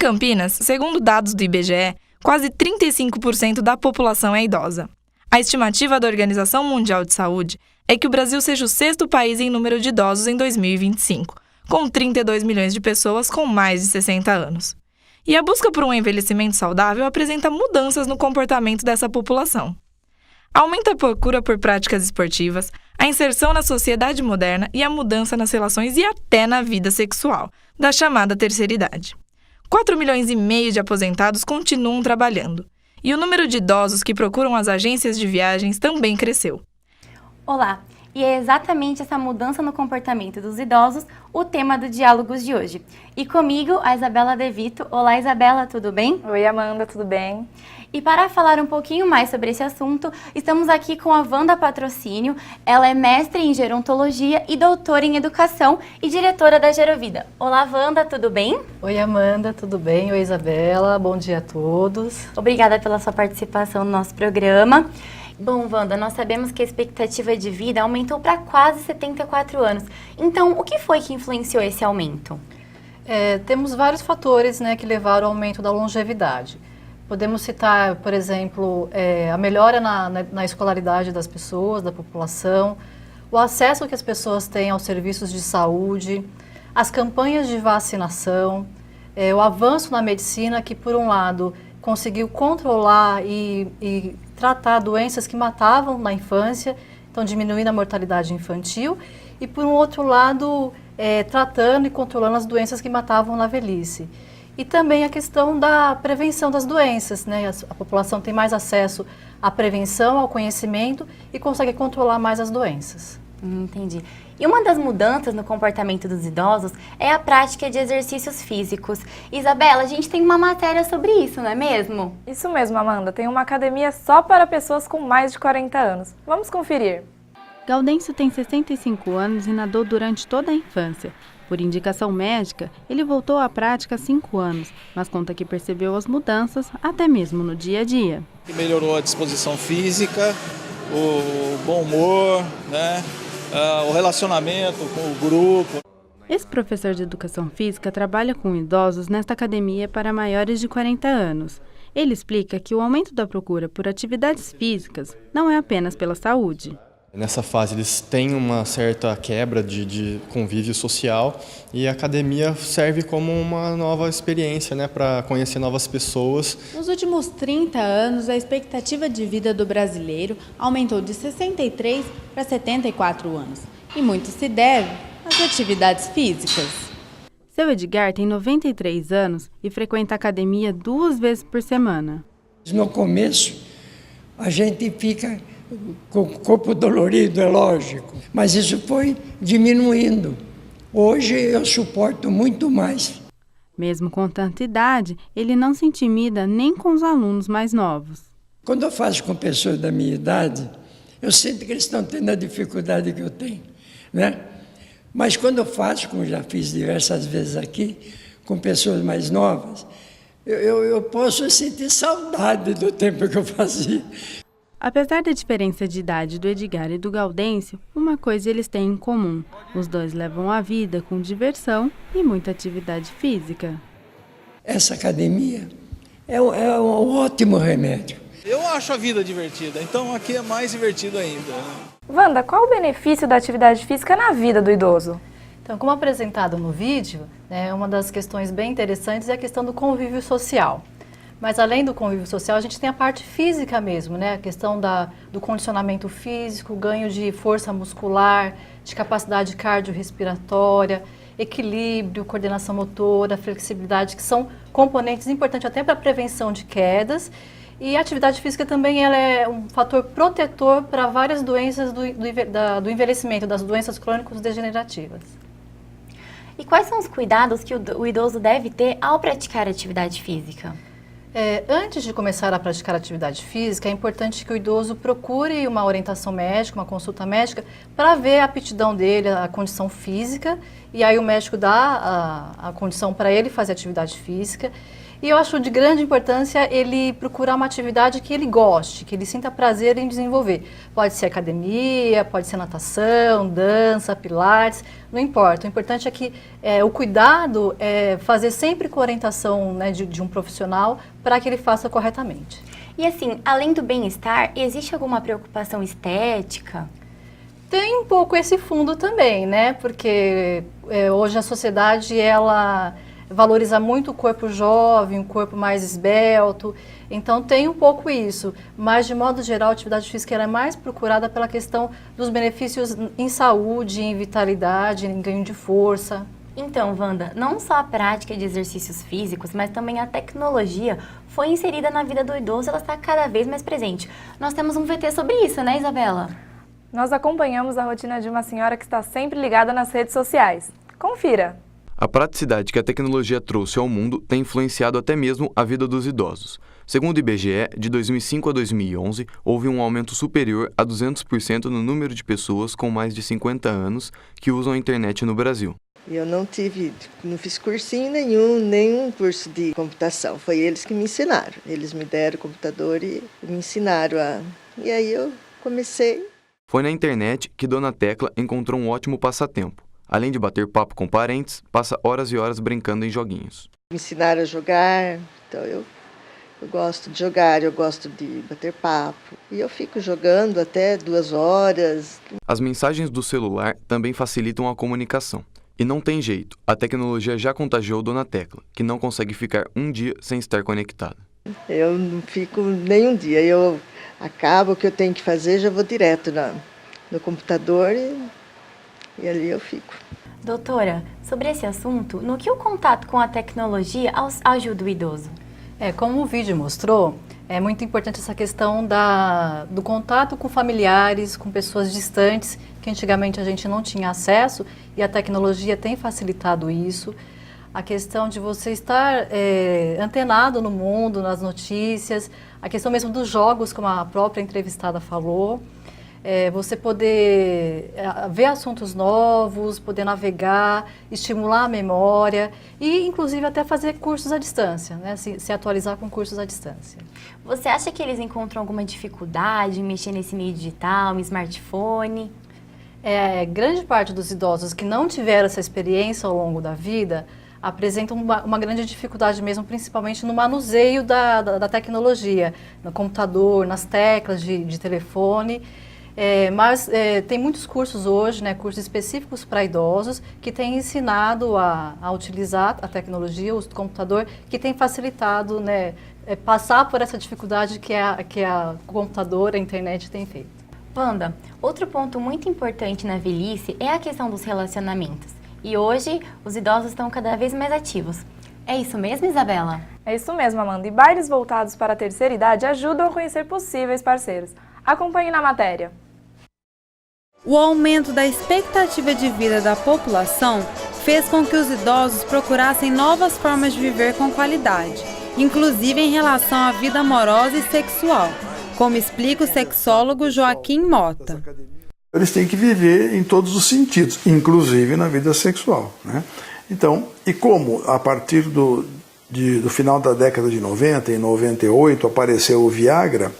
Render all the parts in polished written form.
Campinas, segundo dados do IBGE, quase 35% da população é idosa. A estimativa da Organização Mundial de Saúde é que o Brasil seja o sexto país em número de idosos em 2025, com 32 milhões de pessoas com mais de 60 anos. E a busca por um envelhecimento saudável apresenta mudanças no comportamento dessa população. Aumenta a procura por práticas esportivas, a inserção na sociedade moderna e a mudança nas relações e até na vida sexual, da chamada terceira idade. 4,5 milhões de aposentados continuam trabalhando, e o número de idosos que procuram as agências de viagens também cresceu. Olá, e é exatamente essa mudança no comportamento dos idosos o tema do Diálogos de hoje. E comigo, a Isabela De Vito. Olá, Isabela, tudo bem? Oi, Amanda, tudo bem? E para falar um pouquinho mais sobre esse assunto, estamos aqui com a Wanda Patrocínio. Ela é mestre em gerontologia e doutora em educação e diretora da Gerovida. Olá, Wanda, tudo bem? Oi, Amanda, tudo bem? Oi, Isabela, bom dia a todos. Obrigada pela sua participação no nosso programa. Bom, Wanda, nós sabemos que a expectativa de vida aumentou para quase 74 anos. Então, o que foi que influenciou esse aumento? Temos vários fatores, que levaram ao aumento da longevidade. Podemos citar, por exemplo, a melhora na escolaridade das pessoas, da população, o acesso que as pessoas têm aos serviços de saúde, as campanhas de vacinação, o avanço na medicina que, por um lado, conseguiu controlar e tratar doenças que matavam na infância, então diminuindo a mortalidade infantil, e por um outro lado, tratando e controlando as doenças que matavam na velhice. E também a questão da prevenção das doenças, A população tem mais acesso à prevenção, ao conhecimento e consegue controlar mais as doenças. Entendi. E uma das mudanças no comportamento dos idosos é a prática de exercícios físicos. Isabela, a gente tem uma matéria sobre isso, não é mesmo? Isso mesmo, Amanda. Tem uma academia só para pessoas com mais de 40 anos. Vamos conferir. Gaudêncio tem 65 anos e nadou durante toda a infância. Por indicação médica, ele voltou à prática há 5 anos, mas conta que percebeu as mudanças até mesmo no dia a dia. Melhorou a disposição física, o bom humor, o relacionamento com o grupo. Esse professor de educação física trabalha com idosos nesta academia para maiores de 40 anos. Ele explica que o aumento da procura por atividades físicas não é apenas pela saúde. Nessa fase eles têm uma certa quebra de convívio social e a academia serve como uma nova experiência, para conhecer novas pessoas. Nos últimos 30 anos, a expectativa de vida do brasileiro aumentou de 63 para 74 anos. E muito se deve às atividades físicas. Seu Edgar tem 93 anos e frequenta a academia 2 vezes por semana. No começo, a gente fica com o corpo dolorido, é lógico, mas isso foi diminuindo. Hoje eu suporto muito mais. Mesmo com tanta idade, ele não se intimida nem com os alunos mais novos. Quando eu faço com pessoas da minha idade, eu sinto que eles estão tendo a dificuldade que eu tenho, Mas quando eu faço, como já fiz diversas vezes aqui, com pessoas mais novas, eu posso sentir saudade do tempo que eu fazia. Apesar da diferença de idade do Edgar e do Gaudêncio, uma coisa eles têm em comum. Os dois levam a vida com diversão e muita atividade física. Essa academia é um ótimo remédio. Eu acho a vida divertida, então aqui é mais divertido ainda. Wanda, qual o benefício da atividade física na vida do idoso? Então, como apresentado no vídeo, uma das questões bem interessantes é a questão do convívio social. Mas além do convívio social, a gente tem a parte física mesmo, a questão do condicionamento físico, ganho de força muscular, de capacidade cardiorrespiratória, equilíbrio, coordenação motora, flexibilidade, que são componentes importantes até para a prevenção de quedas. E a atividade física também ela é um fator protetor para várias doenças do envelhecimento, das doenças crônicas degenerativas. E quais são os cuidados que o idoso deve ter ao praticar atividade física? Antes de começar a praticar atividade física, é importante que o idoso procure uma orientação médica, uma consulta médica, para ver a aptidão dele, a condição física, e aí o médico dá a condição para ele fazer atividade física. E eu acho de grande importância ele procurar uma atividade que ele goste, que ele sinta prazer em desenvolver. Pode ser academia, pode ser natação, dança, pilates, não importa. O importante é que o cuidado é fazer sempre com orientação, né, de um profissional para que ele faça corretamente. E assim, além do bem-estar, existe alguma preocupação estética? Tem um pouco esse fundo também, né? Porque hoje a sociedade, ela valoriza muito o corpo jovem, o corpo mais esbelto, então tem um pouco isso, mas de modo geral a atividade física ela é mais procurada pela questão dos benefícios em saúde, em vitalidade, em ganho de força. Então, Wanda, não só a prática de exercícios físicos, mas também a tecnologia foi inserida na vida do idoso, ela está cada vez mais presente. Nós temos um VT sobre isso, né, Isabela? Nós acompanhamos a rotina de uma senhora que está sempre ligada nas redes sociais. Confira! A praticidade que a tecnologia trouxe ao mundo tem influenciado até mesmo a vida dos idosos. Segundo o IBGE, de 2005 a 2011, houve um aumento superior a 200% no número de pessoas com mais de 50 anos que usam a internet no Brasil. Eu não fiz cursinho nenhum curso de computação. Foi eles que me ensinaram. Eles me deram o computador e me ensinaram E aí eu comecei. Foi na internet que Dona Tecla encontrou um ótimo passatempo. Além de bater papo com parentes, passa horas e horas brincando em joguinhos. Me ensinaram a jogar, então eu gosto de jogar, eu gosto de bater papo. E eu fico jogando até 2 horas. As mensagens do celular também facilitam a comunicação. E não tem jeito, a tecnologia já contagiou Dona Tecla, que não consegue ficar um dia sem estar conectada. Eu não fico nem um dia, eu acabo o que eu tenho que fazer, já vou direto no computador e ali eu fico. Doutora, sobre esse assunto, no que o contato com a tecnologia ajuda o idoso? Como o vídeo mostrou, é muito importante essa questão do contato com familiares, com pessoas distantes, que antigamente a gente não tinha acesso e a tecnologia tem facilitado isso. A questão de você estar antenado no mundo, nas notícias, a questão mesmo dos jogos, como a própria entrevistada falou. Você poder ver assuntos novos, poder navegar, estimular a memória e, inclusive, até fazer cursos à distância, né? Se atualizar com cursos à distância. Você acha que eles encontram alguma dificuldade em mexer nesse meio digital, no smartphone? Grande parte dos idosos que não tiveram essa experiência ao longo da vida apresentam uma grande dificuldade mesmo, principalmente no manuseio da tecnologia, no computador, nas teclas de telefone. Mas tem muitos cursos hoje, né, cursos específicos para idosos, que têm ensinado a utilizar a tecnologia, o uso do computador, que tem facilitado, né, passar por essa dificuldade que o computador, a internet tem feito. Wanda, outro ponto muito importante na velhice é a questão dos relacionamentos. E hoje, os idosos estão cada vez mais ativos. É isso mesmo, Isabela? É isso mesmo, Amanda. E bailes voltados para a terceira idade ajudam a conhecer possíveis parceiros. Acompanhe na matéria. O aumento da expectativa de vida da população fez com que os idosos procurassem novas formas de viver com qualidade, inclusive em relação à vida amorosa e sexual, como explica o sexólogo Joaquim Mota. Eles têm que viver em todos os sentidos, inclusive na vida sexual, né? Então, e como a partir do final da década de 90, em 98, apareceu o Viagra,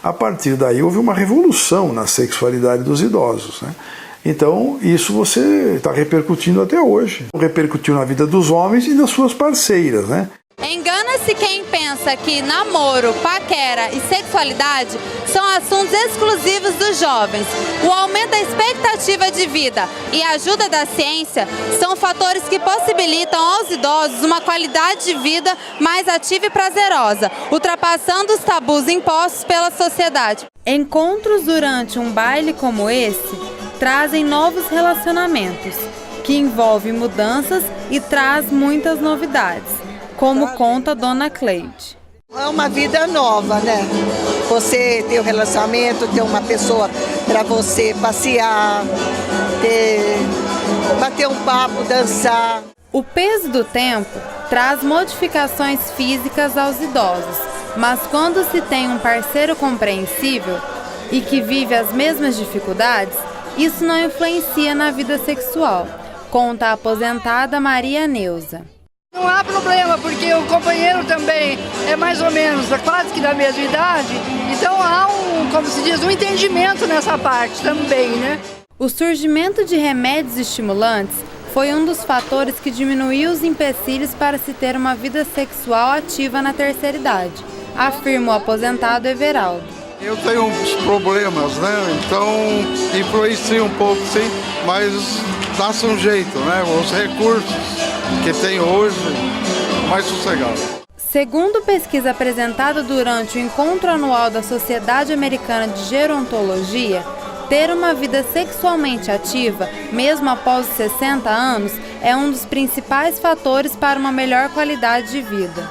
a partir daí houve uma revolução na sexualidade dos idosos, né? Então, isso você está repercutindo até hoje. Repercutiu na vida dos homens e das suas parceiras, né? Engana-se quem pensa que namoro, paquera e sexualidade são assuntos exclusivos dos jovens. O aumento da expectativa de vida e a ajuda da ciência são fatores que possibilitam aos idosos uma qualidade de vida mais ativa e prazerosa, ultrapassando os tabus impostos pela sociedade. Encontros durante um baile como esse trazem novos relacionamentos, que envolvem mudanças e traz muitas novidades, como conta Dona Cleide. É uma vida nova, né? Você ter um relacionamento, ter uma pessoa para você passear, bater um papo, dançar. O peso do tempo traz modificações físicas aos idosos, mas quando se tem um parceiro compreensível e que vive as mesmas dificuldades, isso não influencia na vida sexual, conta a aposentada Maria Neuza. Não há problema, porque o companheiro também é mais ou menos quase que da mesma idade, então há como se diz, um entendimento nessa parte também, né? O surgimento de remédios estimulantes foi um dos fatores que diminuiu os empecilhos para se ter uma vida sexual ativa na terceira idade, afirma o aposentado Everaldo. Eu tenho uns problemas, né? Então influencia um pouco, sim, mas dá-se um jeito, né? Os recursos que tem hoje, mais sossegado. Segundo pesquisa apresentada durante o encontro anual da Sociedade Americana de Gerontologia, ter uma vida sexualmente ativa, mesmo após os 60 anos, é um dos principais fatores para uma melhor qualidade de vida.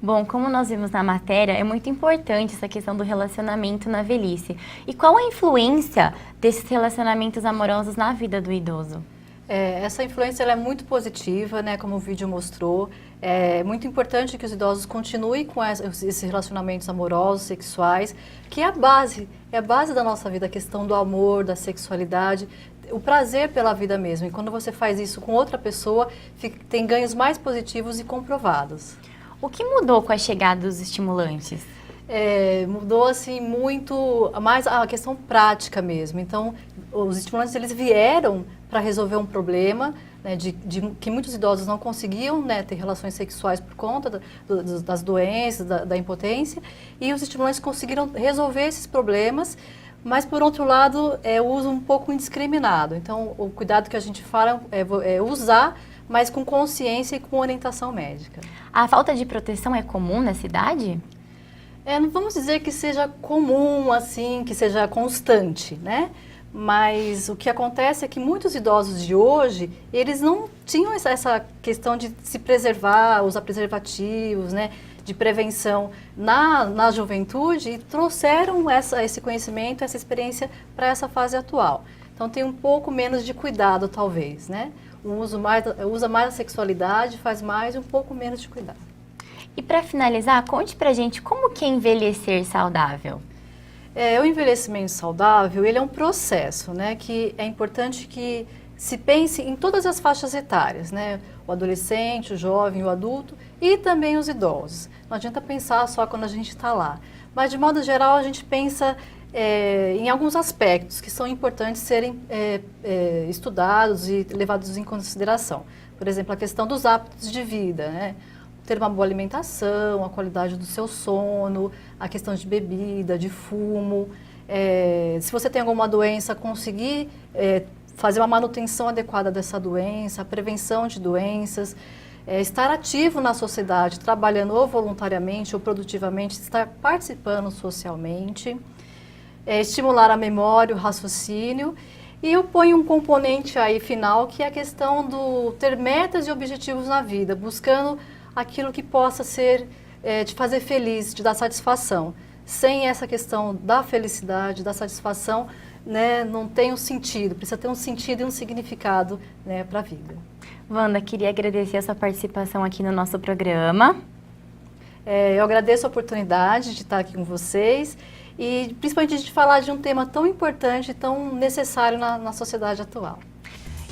Bom, como nós vimos na matéria, é muito importante essa questão do relacionamento na velhice. E qual a influência desses relacionamentos amorosos na vida do idoso? Essa influência ela é muito positiva, né, como o vídeo mostrou. É muito importante que os idosos continuem com esses relacionamentos amorosos, sexuais, que é a base da nossa vida, a questão do amor, da sexualidade, o prazer pela vida mesmo. E quando você faz isso com outra pessoa, tem ganhos mais positivos e comprovados. O que mudou com a chegada dos estimulantes? Mudou assim muito, mais a questão prática mesmo. Então, os estimulantes eles vieram para resolver um problema, né, de que muitos idosos não conseguiam, né, ter relações sexuais por conta das doenças, da impotência, e os estimulantes conseguiram resolver esses problemas, mas por outro lado o uso um pouco indiscriminado. Então, o cuidado que a gente fala é usar, mas com consciência e com orientação médica. A falta de proteção é comum na cidade? Não vamos dizer que seja comum, assim, que seja constante, né? Mas o que acontece é que muitos idosos de hoje, eles não tinham essa questão de se preservar, usar preservativos, né? De prevenção na juventude e trouxeram esse conhecimento, essa experiência para essa fase atual. Então tem um pouco menos de cuidado, talvez, né? Usa mais a sexualidade, faz mais e um pouco menos de cuidado. E para finalizar, conte pra gente como que é envelhecer saudável. O envelhecimento saudável, ele é um processo, né? Que é importante que se pense em todas as faixas etárias, né? O adolescente, o jovem, o adulto e também os idosos. Não adianta pensar só quando a gente está lá. Mas, de modo geral, a gente pensa em alguns aspectos que são importantes serem estudados e levados em consideração. Por exemplo, a questão dos hábitos de vida, né? Ter uma boa alimentação, a qualidade do seu sono, a questão de bebida, de fumo. Se você tem alguma doença, conseguir fazer uma manutenção adequada dessa doença, a prevenção de doenças, estar ativo na sociedade, trabalhando ou voluntariamente ou produtivamente, estar participando socialmente, estimular a memória, o raciocínio. E eu ponho um componente aí final, que é a questão do ter metas e objetivos na vida, buscando aquilo que possa ser, te fazer feliz, te dar satisfação. Sem essa questão da felicidade, da satisfação, né, não tem um sentido, precisa ter um sentido e um significado, né, para a vida. Wanda, queria agradecer a sua participação aqui no nosso programa. Eu agradeço a oportunidade de estar aqui com vocês e principalmente de falar de um tema tão importante e tão necessário na sociedade atual.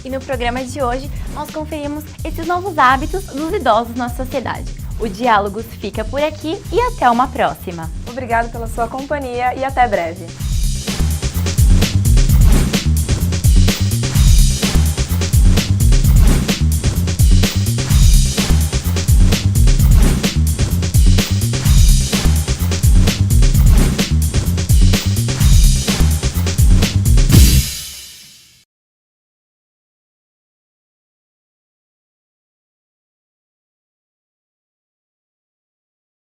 E no programa de hoje, nós conferimos esses novos hábitos dos idosos na sociedade. O Diálogos fica por aqui e até uma próxima. Obrigada pela sua companhia e até breve.